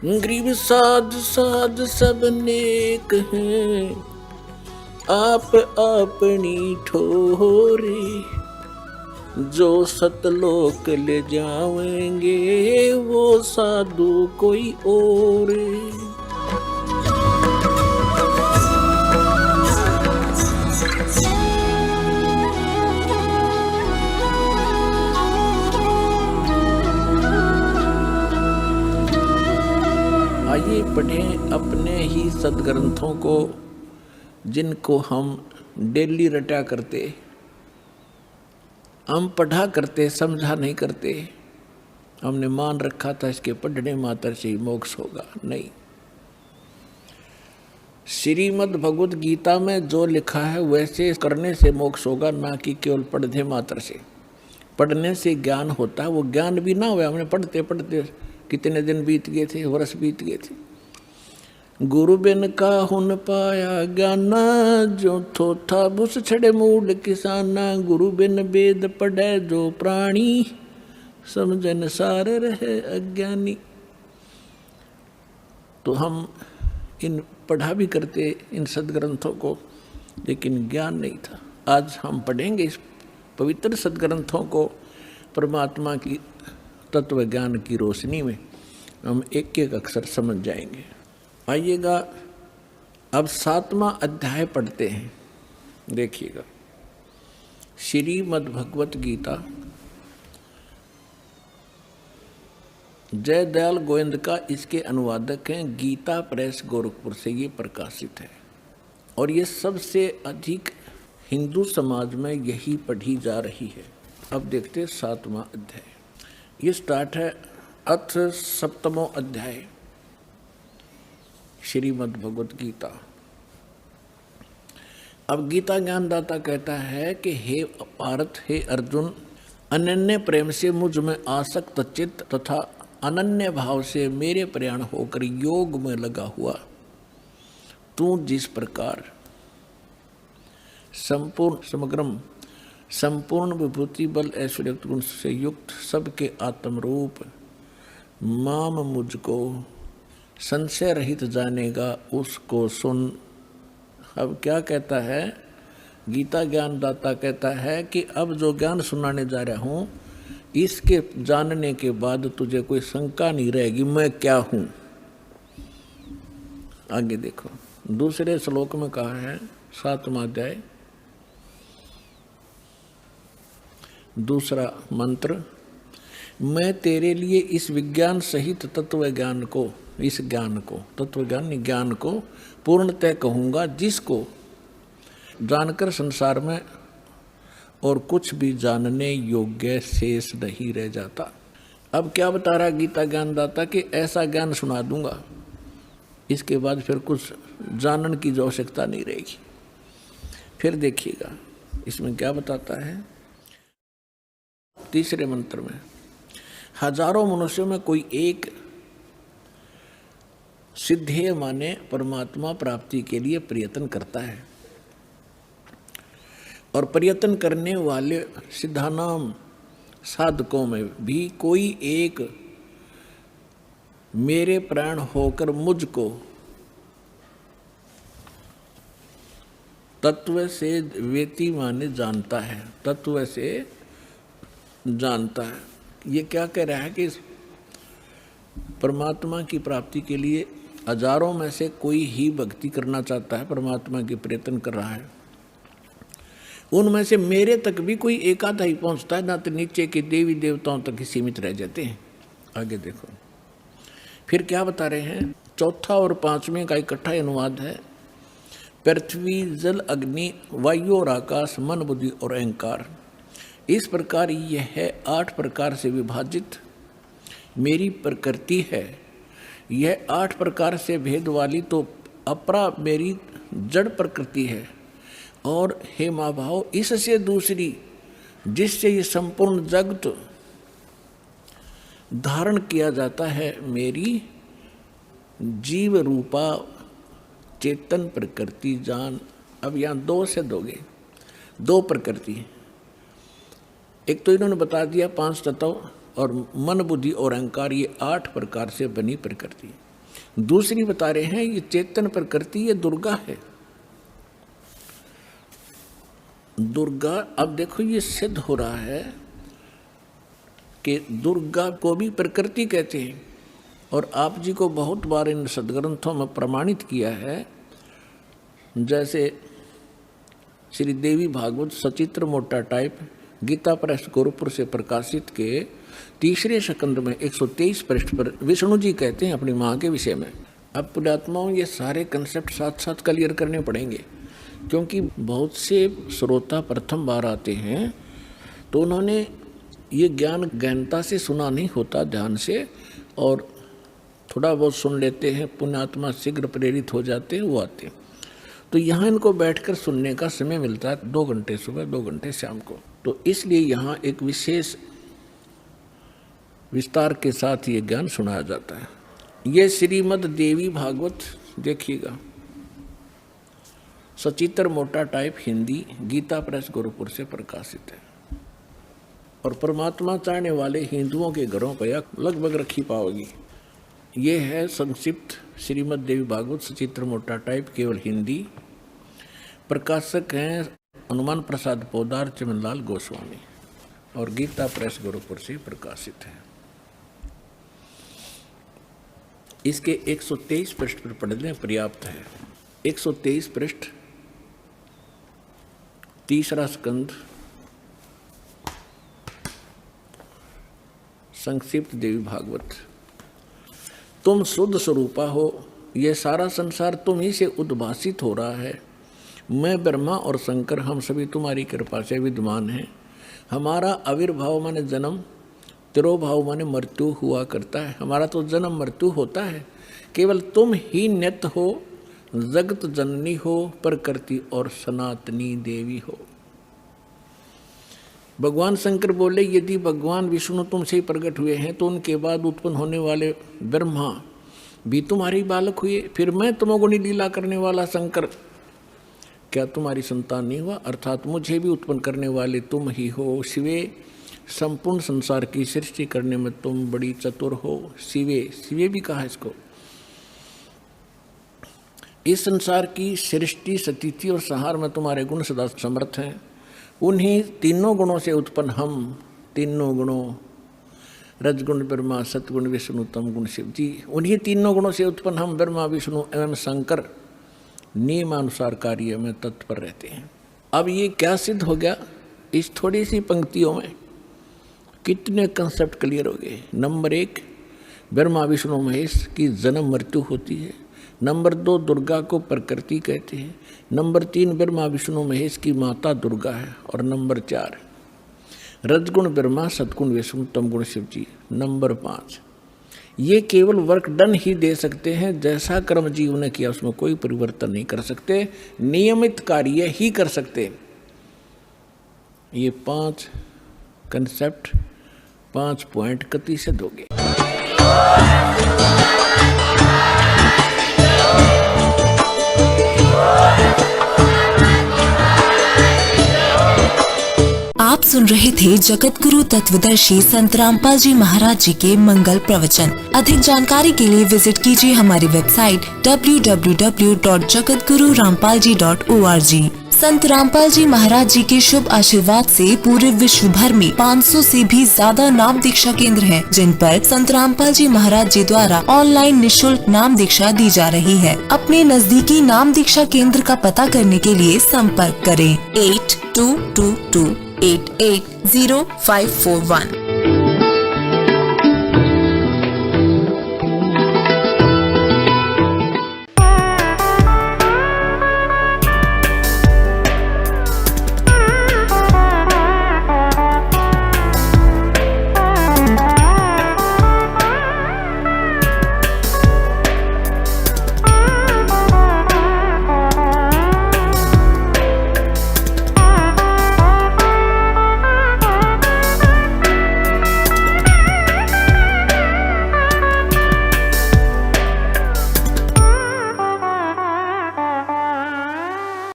Grieve साध साध सब नेक हैं, आप अपनी ठोरे। जो सतलोक ले जाएंगे वो साधु कोई और। आइए पढ़ें अपने ही सदग्रंथों को, जिनको हम डेली रटा करते, हम पढ़ा करते, समझा नहीं करते। हमने मान रखा था इसके पढ़ने मात्र से ही मोक्ष होगा। नहीं, श्रीमद् भगवद गीता में जो लिखा है वैसे करने से मोक्ष होगा, ना कि केवल पढ़ने मात्र से। पढ़ने से ज्ञान होता है, वो ज्ञान भी ना हुआ। हमने पढ़ते पढ़ते कितने दिन बीत गए थे, वर्ष बीत गए थे। गुरु बिन का हुन पाया ज्ञाना, जो थोथा बुस छड़े मूड किसाना। गुरु बिन वेद पढ़े जो प्राणी, समझन सार रहे अज्ञानी। तो हम इन पढ़ा भी करते इन सदग्रंथों को, लेकिन ज्ञान नहीं था। आज हम पढ़ेंगे इस पवित्र सदग्रंथों को परमात्मा की तत्व ज्ञान की रोशनी में। हम एक एक अक्षर समझ जाएंगे। आइएगा, अब 7वां अध्याय पढ़ते हैं। देखिएगा, श्रीमद् भगवत गीता जय दयाल गोविंद का इसके अनुवादक हैं। गीता प्रेस गोरखपुर से ये प्रकाशित है, और ये सबसे अधिक हिंदू समाज में यही पढ़ी जा रही है। अब देखते हैं 7वां अध्याय। ये स्टार्ट है अथ 7वां अध्याय श्रीमद् भगवत गीता। अब गीता ज्ञानदाता कहता है कि हे पार्थ, हे अर्जुन, अनन्य प्रेम से मुझ में आसक्त चित्त तथा अनन्य भाव से मेरे प्रयाण होकर योग में लगा हुआ, तू जिस प्रकार संपूर्ण समग्रम संपूर्ण विभूति बल ऐश्वर्य गुण से युक्त सबके आत्म रूप माम मुझको संशय रहित जानेगा, उसको सुन। अब क्या कहता है गीता ज्ञानदाता? कहता है कि अब जो ज्ञान सुनाने जा रहा हूँ, इसके जानने के बाद तुझे कोई शंका नहीं रहेगी मैं क्या हूँ। आगे देखो, दूसरे श्लोक में कहा है 7वां अध्याय दूसरा मंत्र, मैं तेरे लिए इस विज्ञान सहित तत्व ज्ञान को, इस ज्ञान को, तत्व ज्ञान को पूर्णतः कहूँगा, जिसको जानकर संसार में और कुछ भी जानने योग्य शेष नहीं रह जाता। अब क्या बता रहा गीता ज्ञानदाता कि ऐसा ज्ञान सुना दूंगा, इसके बाद फिर कुछ जानने की आवश्यकता नहीं रहेगी। फिर देखिएगा इसमें क्या बताता है। तीसरे मंत्र में, हजारों मनुष्यों में कोई एक सिद्धेय माने परमात्मा प्राप्ति के लिए प्रयत्न करता है, और प्रयत्न करने वाले सिद्धानाम साधकों में भी कोई एक मेरे प्राण होकर मुझको तत्व से वेति माने जानता है, तत्व से जानता है। ये क्या कह रहा है कि परमात्मा की प्राप्ति के लिए हजारों में से कोई ही भक्ति करना चाहता है, परमात्मा के प्रयत्न कर रहा है। उनमें से मेरे तक भी कोई एक आधा ही पहुंचता है, ना तो नीचे के देवी देवताओं तक ही सीमित रह जाते हैं। आगे देखो फिर क्या बता रहे हैं। चौथा और 5वें का इकट्ठा अनुवाद है। पृथ्वी जल अग्नि वायु और आकाश मन बुद्धि और अहंकार, इस प्रकार यह है 8 प्रकार से विभाजित मेरी प्रकृति है। यह 8 प्रकार से भेद वाली तो अपरा मेरी जड़ प्रकृति है, और हे महाभाव इससे दूसरी जिससे ये संपूर्ण जगत धारण किया जाता है, मेरी जीव रूपा चेतन प्रकृति जान। अब यहाँ 2 से दोगे, 2 प्रकृति। एक तो इन्होंने बता दिया 5 तत्व, और मन बुद्धि और अहंकार, ये 8 प्रकार से बनी प्रकृति। दूसरी बता रहे हैं ये चेतन प्रकृति, ये दुर्गा है। दुर्गा, अब देखो ये सिद्ध हो रहा है कि दुर्गा को भी प्रकृति कहते हैं, और आप जी को बहुत बार इन सदग्रंथों में प्रमाणित किया है। जैसे श्री देवी भागवत सचित्र मोटा टाइप गीता प्रेस गोरखपुर से प्रकाशित के तीसरे स्कंद में 123 पृष्ठ पर विष्णु जी कहते हैं अपनी माँ के विषय में। अब पुण्यात्माओं ये सारे कंसेप्ट साथ साथ क्लियर करने पड़ेंगे, क्योंकि बहुत से श्रोता प्रथम बार आते हैं तो उन्होंने ये ज्ञान गहनता से सुना नहीं होता ध्यान से, और थोड़ा बहुत सुन लेते हैं, पुण्यात्मा शीघ्र प्रेरित हो जाते हैं, वो आते हैं। तो यहाँ इनको बैठकर सुनने का समय मिलता है 2 घंटे सुबह 2 घंटे शाम को, तो इसलिए यहाँ एक विशेष विस्तार के साथ ये ज्ञान सुनाया जाता है। ये श्रीमद् देवी भागवत देखिएगा, सचित्र मोटा टाइप हिंदी, गीता प्रेस गोरखपुर से प्रकाशित है, और परमात्मा चाहने वाले हिंदुओं के घरों पर लगभग रखी पाओगी। ये है संक्षिप्त श्रीमद् देवी भागवत सचित्र मोटा टाइप केवल हिंदी। प्रकाशक हैं हनुमान प्रसाद पोदार चमनलाल गोस्वामी, और गीता प्रेस गोरखपुर से प्रकाशित है। इसके 123 पृष्ठ पर पढ़ लें, पर्याप्त है। 123 पृष्ठ, तीसरा स्कंद, संक्षिप्त देवी भागवत। तुम शुद्ध स्वरूपा हो, यह सारा संसार तुम ही से उद्भासित हो रहा है। मैं ब्रह्मा और शंकर हम सभी तुम्हारी कृपा से विद्यमान हैं। हमारा आविर्भाव माने जन्म, तिरोभाव माने मृत्यु हुआ करता है। हमारा तो जन्म मृत्यु होता है, केवल तुम ही नित्य हो, जगत जननी हो, प्रकृति और सनातनी देवी हो। भगवान शंकर बोले यदि भगवान विष्णु तुमसे ही प्रकट हुए हैं तो उनके बाद उत्पन्न होने वाले ब्रह्मा भी तुम्हारे बालक हुए, फिर मैं तमोगुणी लीला करने वाला शंकर क्या तुम्हारी संतान नहीं हुआ? अर्थात मुझे भी उत्पन्न करने वाले तुम ही हो। शिवे, संपूर्ण संसार की सृष्टि करने में तुम बड़ी चतुर हो। शिवे, शिवे भी कहा इसको। इस संसार की सृष्टि, स्थिति और संहार में तुम्हारे गुण सदा समर्थ हैं। उन्हीं तीनों गुणों से उत्पन्न हम, तीनों गुणों रजगुण ब्रह्मा, सतगुण विष्णु, तम गुण शिव जी, उन्हीं तीनों गुणों से उत्पन्न हम ब्रह्मा विष्णु एवं शंकर नियमानुसार कार्य में तत्पर रहते हैं। अब ये क्या सिद्ध हो गया? इस थोड़ी सी पंक्तियों में कितने कंसेप्ट क्लियर हो गए। नंबर 1, ब्रह्मा विष्णु महेश की जन्म मृत्यु होती है। नंबर 2, दुर्गा को प्रकृति कहते हैं। नंबर 3, ब्रह्मा विष्णु महेश की माता दुर्गा है। और नंबर 4, रजगुण ब्रह्मा, सतगुण विष्णु, तमगुण शिव जी। नंबर 5, ये केवल वर्क डन ही दे सकते हैं, जैसा कर्म जीव ने किया उसमें कोई परिवर्तन नहीं कर सकते, नियमित कार्य ही कर सकते। ये 5 कंसेप्ट, 5 पॉइंट कति सिद्ध हो गए। आप सुन रहे थे जगत गुरु तत्वदर्शी संत रामपाल जी महाराज जी के मंगल प्रवचन। अधिक जानकारी के लिए विजिट कीजिए हमारी वेबसाइट www.jagatgururampalji.org। संत रामपाल जी महाराज जी के शुभ आशीर्वाद से पूरे विश्व भर में 500 से भी ज्यादा नाम दीक्षा केंद्र हैं, जिन पर संत रामपाल जी महाराज जी द्वारा ऑनलाइन निःशुल्क नाम दीक्षा दी जा रही है। अपने नजदीकी नाम दीक्षा केंद्र का पता करने के लिए संपर्क करें 8222880541।